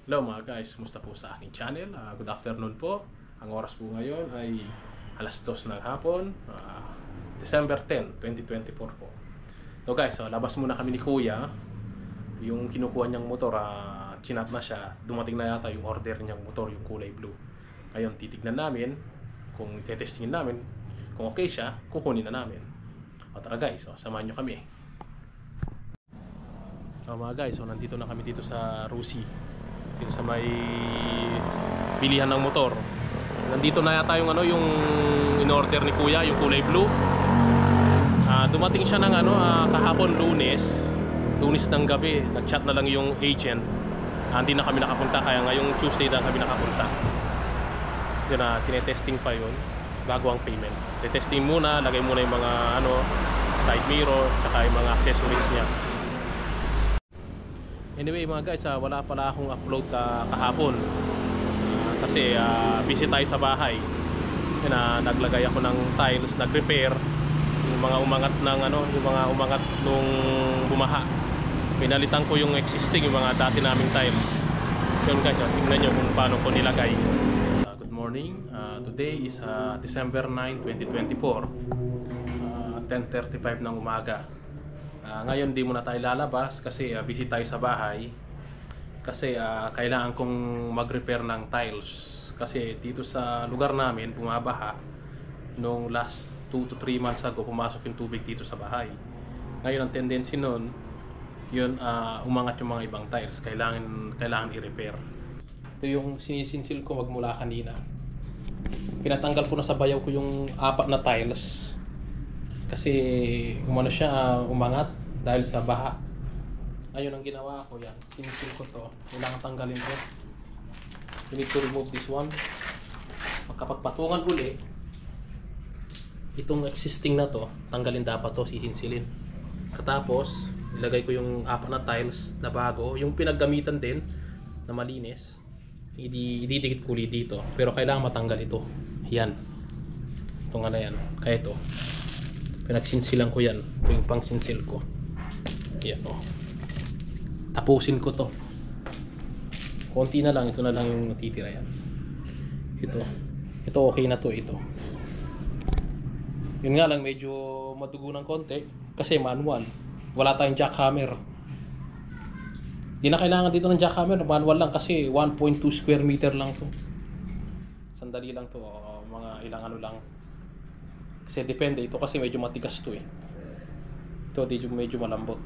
Hello mga guys, kumusta po sa aking channel? Good afternoon po. Ang oras po ngayon ay alas 2 ng hapon, December 10, 2024 po. So guys, labas muna kami ni Kuya. Yung kinukuha niyang motor, chinat na siya. Dumating na yata yung order niyang motor, yung kulay blue. Ngayon, titignan namin kung tetestingin namin. Kung okay siya, kukunin na namin. O tara guys, samahan niyo kami. Mga guys, nandito na kami dito sa Rusi. Dito sa may pilihan ng motor. Nandito na yata yung yung in-order ni Kuya, yung kulay blue. Dumating siya ng kahapon Lunes ng gabi. Nag-chat na lang yung agent. Hindi na kami nakapunta, kaya ngayong Tuesday na kami nakapunta. Yun na, tinetesting pa yun bago ang payment. Tetesting muna, lagay muna yung mga side mirror, tsaka yung mga accessories niya. Anyway mga guys, wala pala akong upload kahapon kasi busy tayo sa bahay. Naglagay ako ng tiles, nag-repair yung mga umangat ng yung mga umangat nung bumaha. Pinalitan ko yung existing, yung mga dati naming tiles. Yun guys, tingnan nyo kung paano ko nilagay. Good morning, today is December 9, 2024, 10:35 ng umaga. Ngayon di muna tayo lalabas kasi busy tayo sa bahay. Kasi kailangan kong mag-repair ng tiles. Kasi dito sa lugar namin bumabaha. Nung last 2 to 3 months ago pumasok yung tubig dito sa bahay. Ngayon ang tendency nun, yun umangat yung mga ibang tiles. Kailangan i-repair. Ito yung sinisinsil ko magmula kanina. Pinatanggal ko na sa bayaw ko yung 4 na tiles. Kasi siya umangat dahil sa baha. Ayun ang ginawa ko, yan. Sinisil ko to. Kailangan tanggalin to. You need to remove this one. Kapag patungan uli, itong existing na to, tanggalin dapat to, sisinsilin. Katapos, ilagay ko yung 4 na tiles na bago. Yung pinaggamitan din na malinis, ididikit ko ulit dito. Pero kailangan matanggal ito. Yan. Ito nga na yan. Kaya ito. Pinagsinsilan ko yan. Ito yung pang sinsil ko. Yan o. Tapusin ko to. Konti na lang. Ito na lang yung natitira yan. Ito okay na to. Ito. Yun nga lang, medyo madugo ng konti. Kasi manual. Wala tayong jackhammer. Di na kailangan dito ng jackhammer. Manual lang kasi 1.2 square meter lang to. Sandali lang to. Mga ilang lang. Kasi depende, ito kasi medyo matigas to eh. Ito medyo malambot.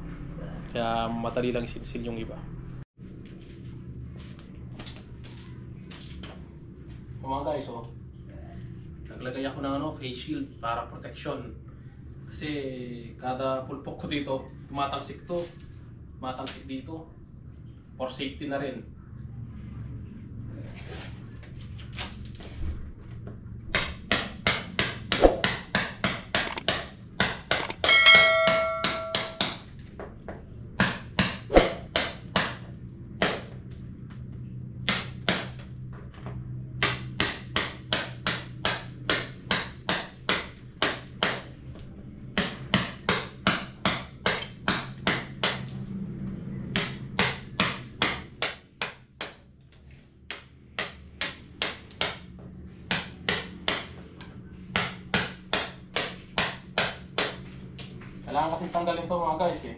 Kaya madali lang isinsil yung iba. Mga guys, naglagay ako ng face shield para protection. Kasi kada pulpok ko dito, tumatalsik to. Tumatalsik dito. For safety na rin. Kailangan kasi tanggalin to mga guys eh.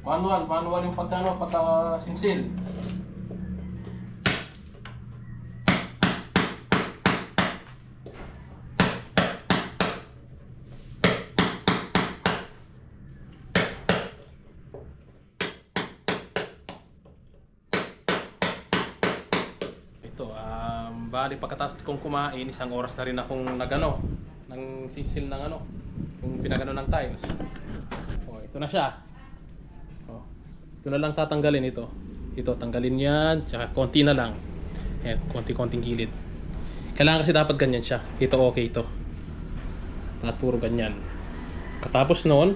Manual yung pagka sinsil. Bali pagkatapos kong kumain, isang oras na rin akong ng sisil ng yung pinagano ng tiles. Ito na siya. Ito na lang tatanggalin ito. Ito tanggalin yan, tsaka konti na lang. Ayan, konti-konting gilid. Kailangan kasi dapat ganyan siya. Ito okay ito. At puro ganyan. Katapos noon,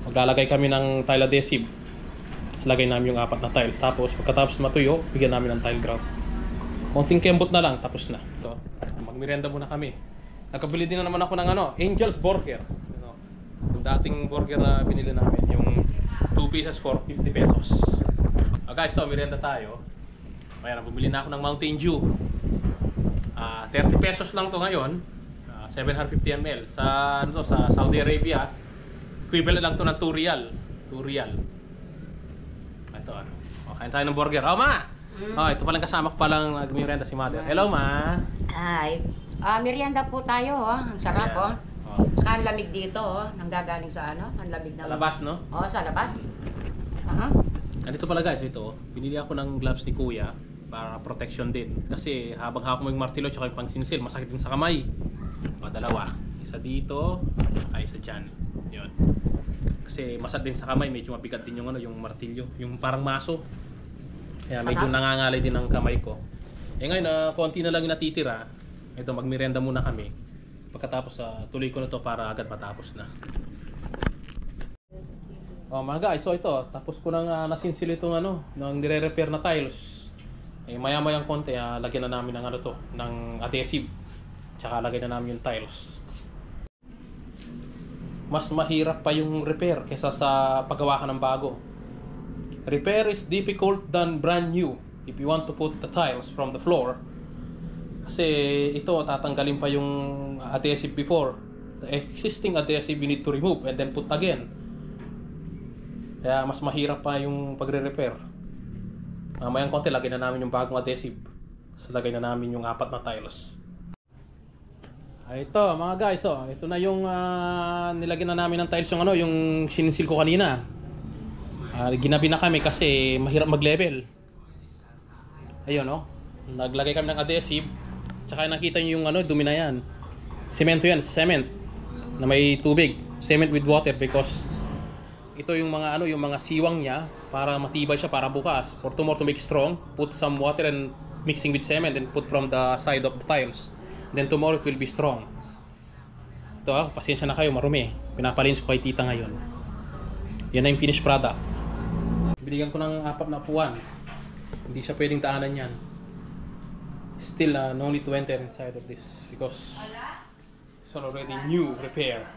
maglalagay kami ng tile adhesive. Lagay namin yung 4 na tiles. Tapos pagkatapos matuyo, bigyan namin ng tile grout. Konting kembot na lang, tapos na. So, magmerienda muna kami. Nakabili din na naman ako ng Angel's Burger. Yung dating burger na binili namin, yung 2 pieces for 50 pesos. Guys, so merienda tayo. Ayan, bumili na ako ng Mountain Dew. 30 pesos lang to ngayon. 750 ml. Sa Saudi Arabia, equivalent lang to ng 2 rial. 2 rial. Ito kain tayo ng burger. Oh, ma! Ito palang kasama ko palang nagmerienda si Mother. Hello, ma! Ay, merienda po tayo, Ang sarap, Saka ang lamig dito, Nanggagaling sa ang lamig sa labas, no? Sa labas. Andito pala guys, ito. Binili ako ng gloves ni Kuya para protection din. Kasi habang hawak mo yung martilyo tsaka yung pangsinsil, masakit din sa kamay. Dalawa. Isa dito, isa dyan. Yun. Kasi masakit din sa kamay, medyo mabigat din yung yung martilyo, yung parang maso. Kaya medyo nangangalay din ang kamay ko. Ngayon, konti na lang yung natitira. Ito, magmerienda muna kami. Pagkatapos, tuloy ko na to para agad matapos na. Mga guys, so ito, tapos ko nang nasinsil itong ng nire-repair na tiles. Maya-mayang konti, lagyan na namin ng ng adhesive. Tsaka lagyan na namin yung tiles. Mas mahirap pa yung repair kaysa sa paggawa ka ng bago. Repair is difficult than brand new if you want to put the tiles from the floor. Kasi ito, tatanggalin pa yung adhesive before. The existing adhesive you need to remove and then put again. Kaya mas mahirap pa yung pagre-repair. Mamayang konti, lagyan na namin yung bagong adhesive. Tapos lagay na namin yung 4 na tiles. Ito mga guys, ito na yung nilagyan na namin ng tiles yung yung sininsil ko kanina. Ginabi na kami kasi mahirap mag-level. Ayun, naglagay kami ng adhesive. Tsaka nakita nyo yung dumi na yan. Semento yan, cement na may tubig. Cement with water because ito yung mga yung mga siwang niya para matibay siya para bukas. For tomorrow to make strong, put some water and mixing with cement and put from the side of the tiles. Then tomorrow it will be strong. Ito pasensya na kayo, marumi. Pinapalinis ko kay tita ngayon. Yan na yung finished product. Binigyan ko ng 4 na upuan. Hindi siya pwedeng daanan yan. Still no need to enter inside of this because it's already new repair.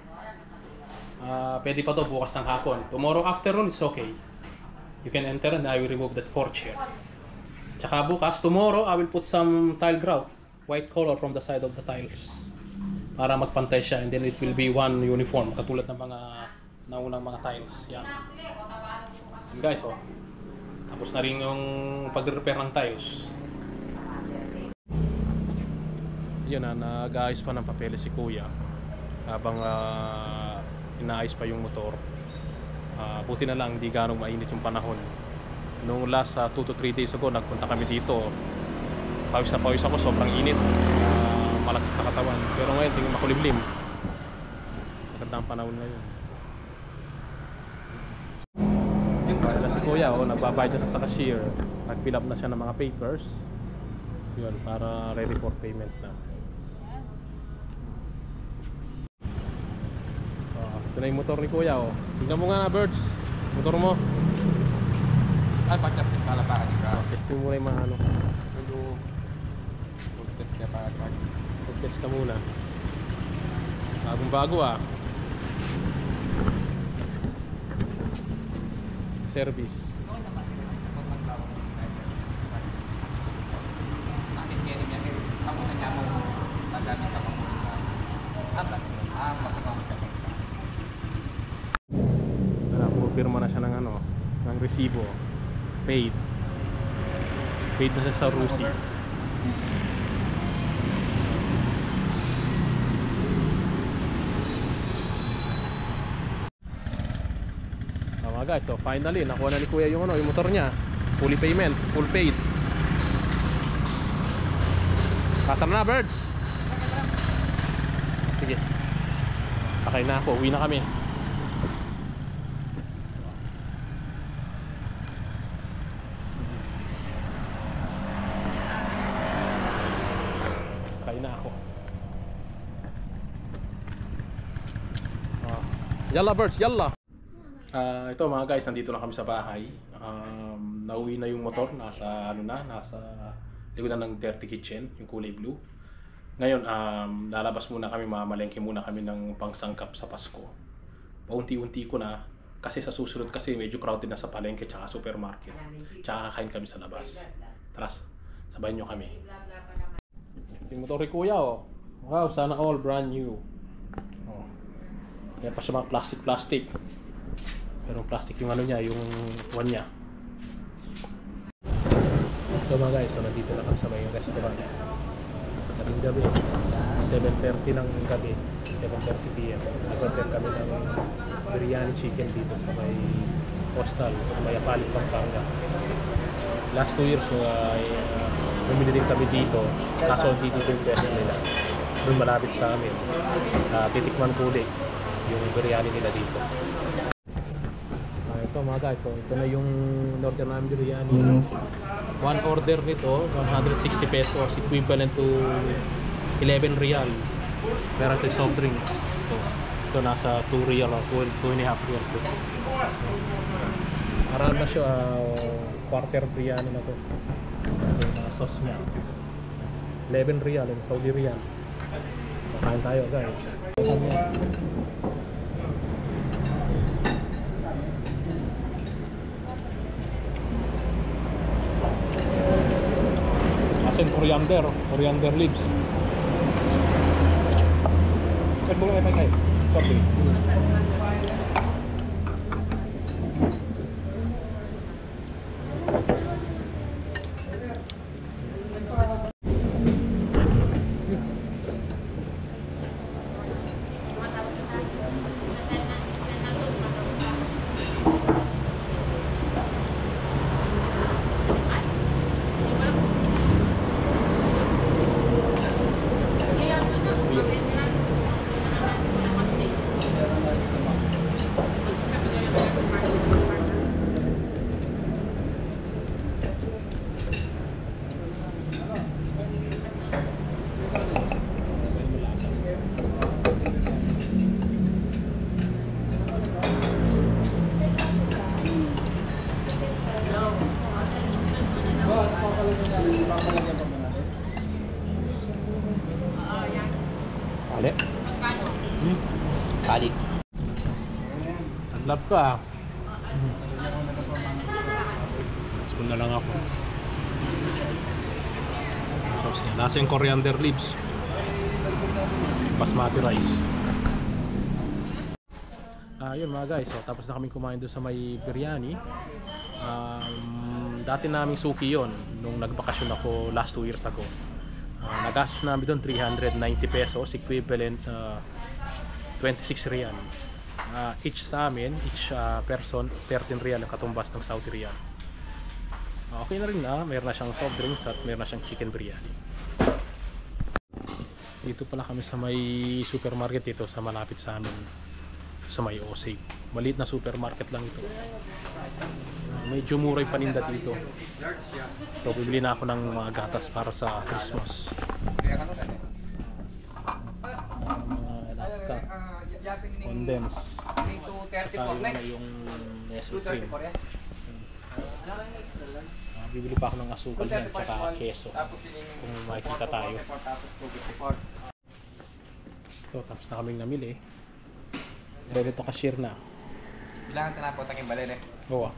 Pwede pa to bukas ng hapon. Tomorrow afternoon it's okay. You can enter and I will remove that 4 chair. Tsaka bukas, tomorrow I will put some tile grout, white color from the side of the tiles para magpantay siya and then it will be one uniform katulad ng mga naunang mga tiles. Yan. And guys, tapos na rin yung pag-repair ng tiles. Yun nag-aayos pa ng papeles si Kuya habang inaayos pa yung motor. Buti na lang hindi ganong mainit yung panahon. Noong last 2 to 3 days ago nagpunta kami dito, pawis na pawis ako, sobrang init, malakit sa katawan. Pero ngayon tingin makulimlim. Maganda ang panahon ngayon. Wala si Kuya, nagbabayad na sa cashier. Nag-fill up na siya ng mga papers. Yun, para ready for payment na. Ito na yung motor ni Kuya, tingnan mo nga na, Birds. Motor mo. Ay, pag-testing pala para dito. Testing mo na yung mga Pag-test ka para Pag-test ka muna. Bagong bago Service. Pirma na siya ng ng resibo. Paid na siya sa Rusi. Mga guys, so finally nakuha na ni Kuya yung yung motor niya. Fully payment, full paid. Kasama na, Birds. Sige. Sakay na ako, uwi na kami. Yalla birds, yalla! Ito mga guys, nandito na kami sa bahay. Nauwi na yung motor, nasa likodan ng Dirty Kitchen, yung kulay blue. Ngayon, lalabas muna kami, mamalengke muna kami ng pangsangkap sa Pasko. Paunti-unti ko na, kasi sa susunod kasi medyo crowded na sa palengke tsaka supermarket. Tsaka kakain kami sa labas. Tara, sabayan nyo kami. Yung motor ni Kuya, oh. Wow, sana all brand new. Oh. Kaya pa siya mga plastic. Pero plastic yung ano niya, yung one niya. So mga guys, so nandito na kami sa may restaurant. Kaming gabi, 7:30 ng gabi, 7:30 PM. Nag-order kami ng biryani chicken dito sa may hostel, sa may Apalit, Pampanga. Last 2 years, bumili din kami dito. Kaso dito yung best nila. Doon malapit sa amin. Titikman ko ulit yung biryani nila dito. Ito mga guys, so ito na yung order namin biryani. One order nito, 160 pesos, equivalent to 11 real. Meron ito soft drinks. So nasa 2 real o 2.5 real. Around na siya, quarter biryani na to. So sauce niya 11 real, yung Saudi real. Kain tayo guys. Asin coriander leaves. Kan boleh pakai kopi. Kali? Kali. Taglap ka ah. Spoon na lang ako. Tapos nasa yung coriander leaves. Basmati rice. Yun mga guys, so, tapos na kami kumain doon sa may biryani. Dati naming suki yon nung nagbakasyon ako last 2 years ago. Nagastos namin doon 390 pesos, equivalent 26 real. Each sa amin, each person 13 real ang katumbas ng Saudi real. Okay na rin na, mayroon na siyang soft drinks at mayroon na siyang chicken biryani. Dito pala kami sa may supermarket dito sa malapit sa amin, sa may Osage. Maliit na supermarket lang ito. Medyo mura yung paninda dito. So bibili na ako ng mga gatas para sa Christmas. Alaska condense. Saka na yung Nestle cream. Bibili pa ako ng asukal yan, saka keso kung makikita tayo. Ito, tapos na kaming namili. Ready to cashier na. Bilangan na po tanging balele. Oo.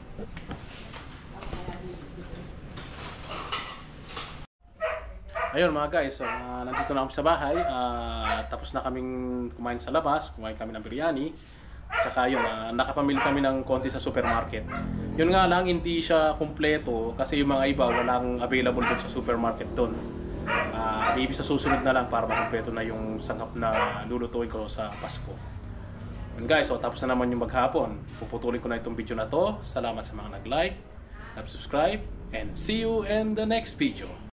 Ayun mga guys, so, nandito na kami sa bahay. Tapos na kaming kumain sa labas, kumain kami ng biryani. Tsaka yun, nakapamili kami ng konti sa supermarket. Yun nga lang, hindi siya kumpleto kasi yung mga iba walang available dun sa supermarket dun. Maybe sa susunod na lang para makumpleto na yung sangkap na lulutuin ko sa Pasko. Yun guys, so tapos na naman yung maghapon. Puputulin ko na itong video na to. Salamat sa mga nag-like, nag-subscribe, and see you in the next video.